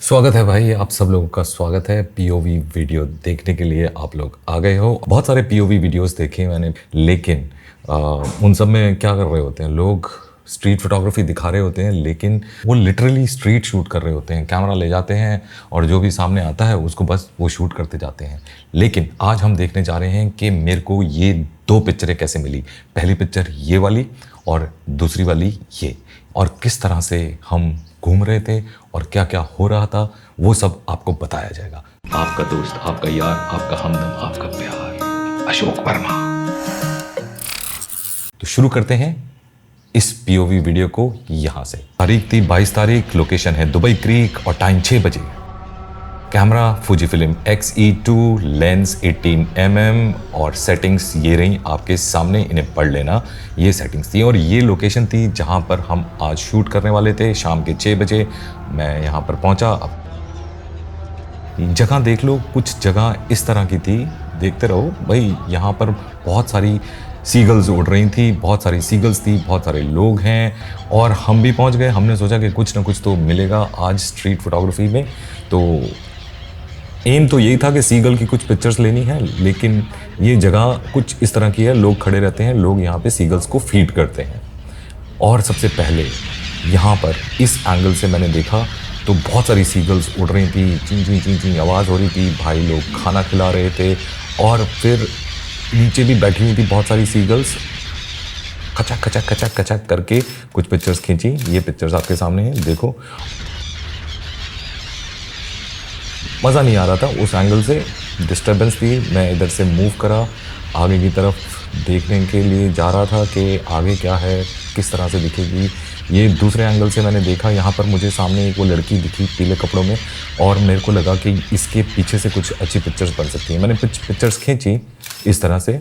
स्वागत है भाई, आप सब लोगों का स्वागत है। पीओवी वीडियो देखने के लिए आप लोग आ गए हो। बहुत सारे पीओवी वीडियोस देखे मैंने, लेकिन उन सब में क्या कर रहे होते हैं लोग, स्ट्रीट फोटोग्राफी दिखा रहे होते हैं, लेकिन वो लिटरली स्ट्रीट शूट कर रहे होते हैं। कैमरा ले जाते हैं और जो भी सामने आता है उसको बस वो शूट करते जाते हैं। लेकिन आज हम देखने जा रहे हैं कि मेरे को ये दो पिक्चरें कैसे मिली। पहली पिक्चर ये वाली और दूसरी वाली ये, और किस तरह से हम घूम रहे थे और क्या क्या हो रहा था वो सब आपको बताया जाएगा। आपका दोस्त, आपका यार, आपका हमदम, आपका प्यार, अशोक वर्मा। तो शुरू करते हैं इस पीओवी वीडियो को यहां से। तारीख थी 22 तारीख, लोकेशन है दुबई क्रीक और टाइम 6 बजे। Camera फुजी film XE2, lens 18mm और सेटिंग्स ये रही आपके सामने, इन्हें पढ़ लेना। ये सेटिंग्स थी और ये लोकेशन थी जहां पर हम आज शूट करने वाले थे। शाम के 6 बजे मैं यहां पर पहुंचा। अब जगह देख लो, कुछ जगह इस तरह की थी, देखते रहो भाई। यहाँ पर बहुत सारी सीगल्स उड़ रही थी, बहुत सारी सीगल्स थी, बहुत सारे लोग हैं और हम भी पहुंच गए। हमने सोचा कि कुछ ना कुछ तो मिलेगा आज स्ट्रीट फोटोग्राफी में। तो एम तो यही था कि सीगल की कुछ पिक्चर्स लेनी है, लेकिन ये जगह कुछ इस तरह की है, लोग खड़े रहते हैं, लोग यहाँ पे सीगल्स को फीड करते हैं। और सबसे पहले यहाँ पर इस एंगल से मैंने देखा तो बहुत सारी सीगल्स उड़ रही थी, चिं चिं चिं चिं आवाज़ हो रही थी। भाई लोग खाना खिला रहे थे और फिर नीचे भी बैठी हुई थी बहुत सारी सीगल्स। खचक खचक खचक खचक करके कुछ पिक्चर्स खींची। ये पिक्चर्स आपके सामने हैं, देखो। मज़ा नहीं आ रहा था उस एंगल से, डिस्टर्बेंस थी। मैं इधर से मूव करा, आगे की तरफ देखने के लिए जा रहा था कि आगे क्या है, किस तरह से दिखेगी। ये दूसरे एंगल से मैंने देखा, यहाँ पर मुझे सामने एक वो लड़की दिखी पीले कपड़ों में और मेरे को लगा कि इसके पीछे से कुछ अच्छी पिक्चर्स बन सकती हैं। मैंने पिक्चर्स खींची इस तरह से,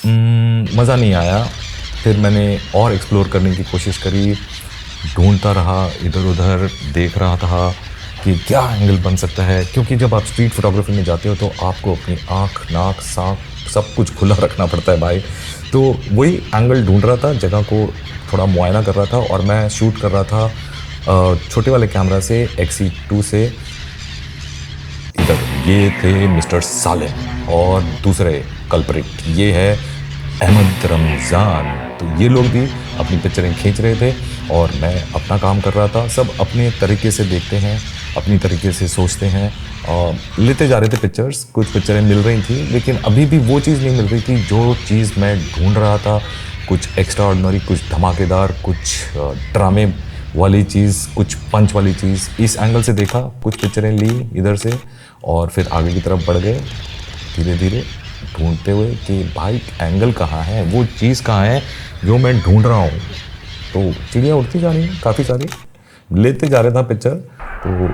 मज़ा नहीं आया। फिर मैंने और एक्सप्लोर करने की कोशिश करी, ढूंढता रहा, इधर उधर देख रहा था कि क्या एंगल बन सकता है। क्योंकि जब आप स्ट्रीट फोटोग्राफी में जाते हो तो आपको अपनी आँख, नाक, सांख सब कुछ खुला रखना पड़ता है भाई। तो वही एंगल ढूंढ रहा था, जगह को थोड़ा मुआयना कर रहा था और मैं शूट कर रहा था छोटे वाले कैमरा से, XE2 से। इधर ये थे मिस्टर सालिम और दूसरे कल्प्रिट ये है अहमद रमज़ान। तो ये लोग भी अपनी पिक्चरें खींच रहे थे और मैं अपना काम कर रहा था। सब अपने तरीके से देखते हैं, अपनी तरीके से सोचते हैं और लेते जा रहे थे पिक्चर्स। कुछ पिक्चरें मिल रही थी, लेकिन अभी भी वो चीज़ नहीं मिल रही थी जो चीज़ मैं ढूंढ रहा था। कुछ एक्स्ट्रा ऑर्डिनरी, कुछ धमाकेदार, कुछ ड्रामे वाली चीज़, कुछ पंच वाली चीज़। इस एंगल से देखा, कुछ पिक्चरें ली इधर से और फिर आगे की तरफ बढ़ गए धीरे धीरे, ढूंढते हुए कि भाई एंगल कहाँ है, वो चीज़ कहाँ है जो मैं ढूंढ रहा हूँ। तो चिड़िया उड़ती जा रही हैं काफ़ी सारी, लेते जा रहा था पिक्चर। तो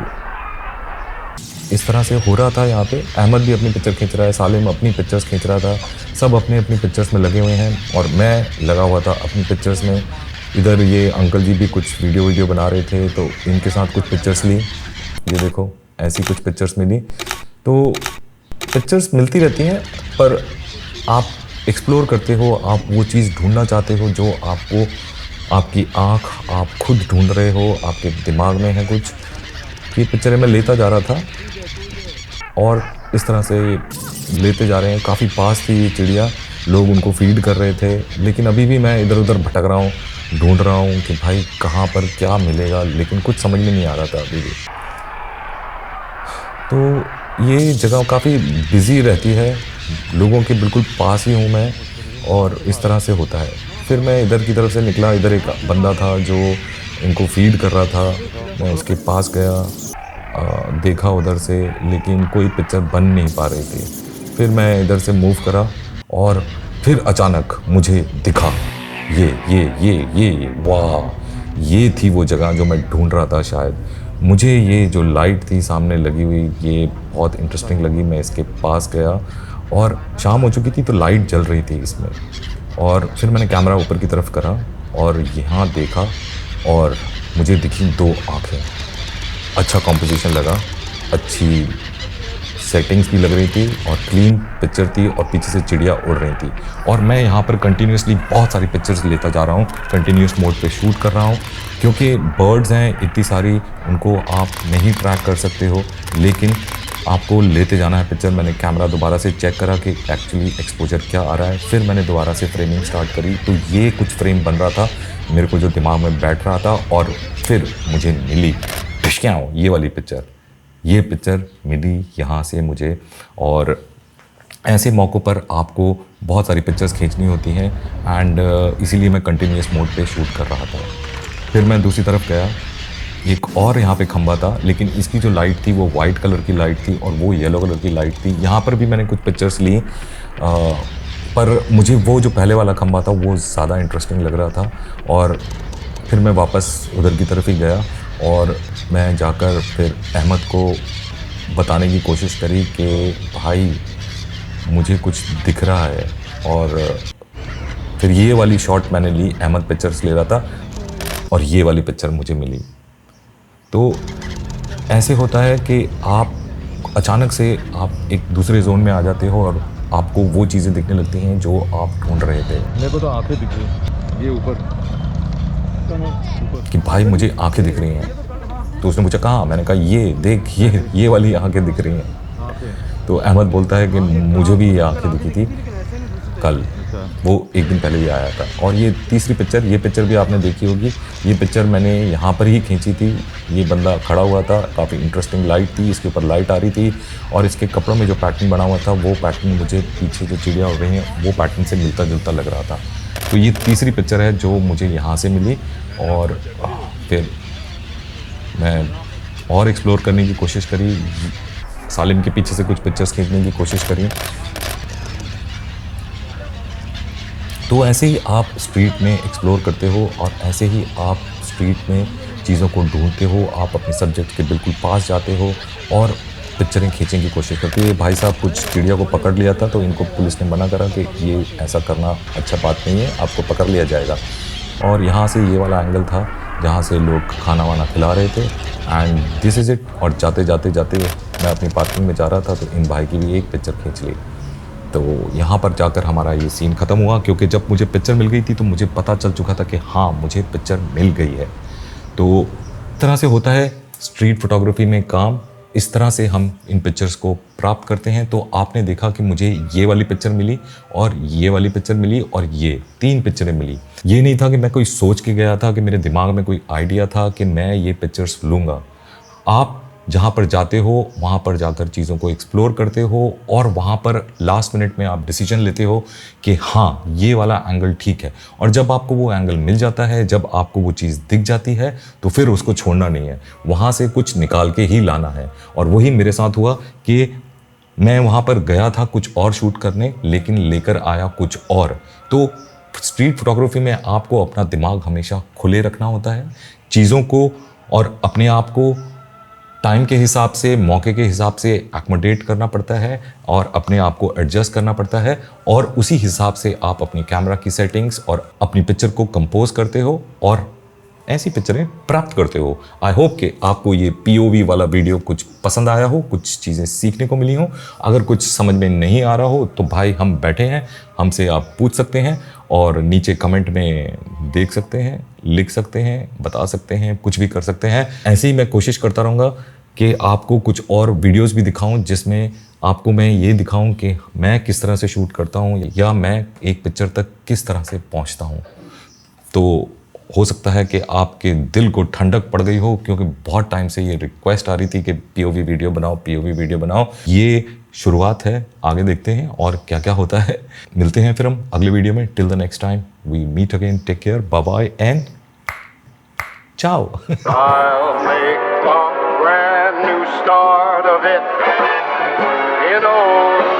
इस तरह से हो रहा था यहाँ पे। अहमद भी अपनी पिक्चर खींच रहा है, सालिम अपनी पिक्चर्स खींच रहा था, सब अपने अपनी पिक्चर्स में लगे हुए हैं और मैं लगा हुआ था अपनी पिक्चर्स में। इधर ये अंकल जी भी कुछ वीडियो बना रहे थे, तो इनके साथ कुछ पिक्चर्स ली। ये देखो, ऐसी कुछ पिक्चर्स मिली। तो पिक्चर्स मिलती रहती हैं, पर आप एक्सप्लोर करते हो, आप वो चीज़ ढूंढना चाहते हो जो आपको, आपकी आँख, आप खुद ढूंढ रहे हो, आपके दिमाग में है कुछ। ये पिक्चरें मैं लेता जा रहा था और इस तरह से लेते जा रहे हैं। काफ़ी पास थी ये चिड़िया, लोग उनको फीड कर रहे थे, लेकिन अभी भी मैं इधर उधर भटक रहा हूँ, ढूंढ रहा हूँ कि भाई कहाँ पर क्या मिलेगा, लेकिन कुछ समझ में नहीं आ रहा था अभी भी। तो ये जगह काफ़ी बिज़ी रहती है, लोगों के बिल्कुल पास ही हूँ मैं और इस तरह से होता है। फिर मैं इधर की तरफ से निकला, इधर एक बंदा था जो इनको फीड कर रहा था। मैं उसके पास गया, देखा उधर से, लेकिन कोई पिक्चर बन नहीं पा रही थी। फिर मैं इधर से मूव करा और फिर अचानक मुझे दिखा ये वाह, ये थी वो जगह जो मैं ढूंढ रहा था। शायद मुझे ये जो लाइट थी सामने लगी हुई, ये बहुत इंटरेस्टिंग लगी। मैं इसके पास गया और शाम हो चुकी थी तो लाइट जल रही थी इसमें। और फिर मैंने कैमरा ऊपर की तरफ करा और यहाँ देखा और मुझे दिखी दो आँखें। अच्छा कॉम्पोजिशन लगा, अच्छी सेटिंग्स भी लग रही थी और क्लीन पिक्चर थी और पीछे से चिड़िया उड़ रही थी। और मैं यहाँ पर कंटिन्यूसली बहुत सारी पिक्चर्स लेता जा रहा हूँ, कंटिन्यूस मोड पे शूट कर रहा हूँ, क्योंकि बर्ड्स हैं इतनी सारी, उनको आप नहीं ट्रैक कर सकते हो, लेकिन आपको लेते जाना है पिक्चर। मैंने कैमरा दोबारा से चेक करा कि एक्चुअली एक्सपोजर क्या आ रहा है, फिर मैंने दोबारा से फ्रेमिंग स्टार्ट करी, तो ये कुछ फ्रेम बन रहा था मेरे को जो दिमाग में बैठ रहा था। और फिर मुझे मिली क्या ये वाली पिक्चर, ये पिक्चर मिली यहाँ से मुझे। और ऐसे मौक़ों पर आपको बहुत सारी पिक्चर्स खींचनी होती हैं एंड इसीलिए मैं कंटिन्यूस मोड पे शूट कर रहा था। फिर मैं दूसरी तरफ गया, एक और यहाँ पे खंबा था, लेकिन इसकी जो लाइट थी वो वाइट कलर की लाइट थी और वो येलो कलर की लाइट थी। यहाँ पर भी मैंने कुछ पिक्चर्स ली, पर मुझे वो जो पहले वाला खंबा था वो ज़्यादा इंटरेस्टिंग लग रहा था। और फिर मैं वापस उधर की तरफ ही गया और मैं जाकर फिर अहमद को बताने की कोशिश करी कि भाई मुझे कुछ दिख रहा है। और फिर ये वाली शॉट मैंने ली, अहमद पिक्चर्स ले रहा था और ये वाली पिक्चर मुझे मिली। तो ऐसे होता है कि आप अचानक से आप एक दूसरे जोन में आ जाते हो और आपको वो चीज़ें दिखने लगती हैं जो आप ढूंढ रहे थे। मेरे को तो आंखें दिख रही, ये ऊपर कि भाई मुझे आंखें दिख रही हैं। तो उसने पूछा कहाँ, मैंने कहा ये देख, ये वाली आंखें दिख रही हैं। तो अहमद बोलता है कि मुझे भी ये आंखें दिखी थी कल, वो एक दिन पहले ही आया था। और ये तीसरी पिक्चर, ये पिक्चर भी आपने देखी होगी, ये पिक्चर मैंने यहाँ पर ही खींची थी। ये बंदा खड़ा हुआ था, काफ़ी इंटरेस्टिंग लाइट थी, इसके ऊपर लाइट आ रही थी और इसके कपड़ों में जो पैटर्न बना हुआ था वो पैटर्न मुझे पीछे जो चिड़िया उड़ रही हैं वो पैटर्न से मिलता जुलता लग रहा था। तो ये तीसरी पिक्चर है जो मुझे यहाँ से मिली। और फिर मैं और एक्सप्लोर करने की कोशिश करी, सालिम के पीछे से कुछ पिक्चर्स खींचने की कोशिश करी। तो ऐसे ही आप स्ट्रीट में एक्सप्लोर करते हो और ऐसे ही आप स्ट्रीट में चीज़ों को ढूंढते हो, आप अपने सब्जेक्ट के बिल्कुल पास जाते हो और पिक्चरें खींचने की कोशिश करते हो। भाई साहब कुछ चिड़िया को पकड़ लिया था, तो इनको पुलिस ने मना करा कि ये ऐसा करना अच्छा बात नहीं है, आपको पकड़ लिया जाएगा। और यहाँ से ये वाला एंगल था जहाँ से लोग खाना वाना खिला रहे थे एंड दिस इज़ इट। और जाते जाते मैं अपनी पार्किंग में जा रहा था तो इन भाई की भी एक पिक्चर खींच ली। तो यहाँ पर जाकर हमारा ये सीन ख़त्म हुआ, क्योंकि जब मुझे पिक्चर मिल गई थी तो मुझे पता चल चुका था कि हाँ मुझे पिक्चर मिल गई है। तो इस तरह से होता है स्ट्रीट फोटोग्राफी में काम, इस तरह से हम इन पिक्चर्स को प्राप्त करते हैं। तो आपने देखा कि मुझे ये वाली पिक्चर मिली और ये वाली पिक्चर मिली और ये 3 पिक्चरें मिली। ये नहीं था कि मैं कोई सोच के गया था, कि मेरे दिमाग में कोई आइडिया था कि मैं ये पिक्चर्स लूँगा। आप जहाँ पर जाते हो वहाँ पर जाकर चीज़ों को एक्सप्लोर करते हो और वहाँ पर लास्ट मिनट में आप डिसीजन लेते हो कि हाँ ये वाला एंगल ठीक है। और जब आपको वो एंगल मिल जाता है, जब आपको वो चीज़ दिख जाती है, तो फिर उसको छोड़ना नहीं है, वहाँ से कुछ निकाल के ही लाना है। और वही मेरे साथ हुआ कि मैं वहाँ पर गया था कुछ और शूट करने, लेकिन लेकर आया कुछ और। तो स्ट्रीट फोटोग्राफी में आपको अपना दिमाग हमेशा खुले रखना होता है, चीज़ों को और अपने आप को टाइम के हिसाब से, मौके के हिसाब से एकोमोडेट करना पड़ता है और अपने आप को एडजस्ट करना पड़ता है। और उसी हिसाब से आप अपनी कैमरा की सेटिंग्स और अपनी पिक्चर को कंपोज करते हो और ऐसी पिक्चरें प्राप्त करते हो। आई होप कि आपको ये POV वाला वीडियो कुछ पसंद आया हो, कुछ चीज़ें सीखने को मिली हो। अगर कुछ समझ में नहीं आ रहा हो तो भाई हम बैठे हैं, हमसे आप पूछ सकते हैं और नीचे कमेंट में देख सकते हैं, लिख सकते हैं, बता सकते हैं, कुछ भी कर सकते हैं। ऐसे ही मैं कोशिश करता रहूँगा कि आपको कुछ और वीडियोस भी दिखाऊं जिसमें आपको मैं ये दिखाऊं कि मैं किस तरह से शूट करता हूं या मैं एक पिक्चर तक किस तरह से पहुंचता हूं। तो हो सकता है कि आपके दिल को ठंडक पड़ गई हो, क्योंकि बहुत टाइम से ये रिक्वेस्ट आ रही थी कि POV वीडियो बनाओ, POV वीडियो बनाओ। ये शुरुआत है, आगे देखते हैं और क्या क्या होता है। मिलते हैं फिर हम अगले वीडियो में। Till the next time we meet again, take care, bye bye and ciao. I'll make a brand new start of it in old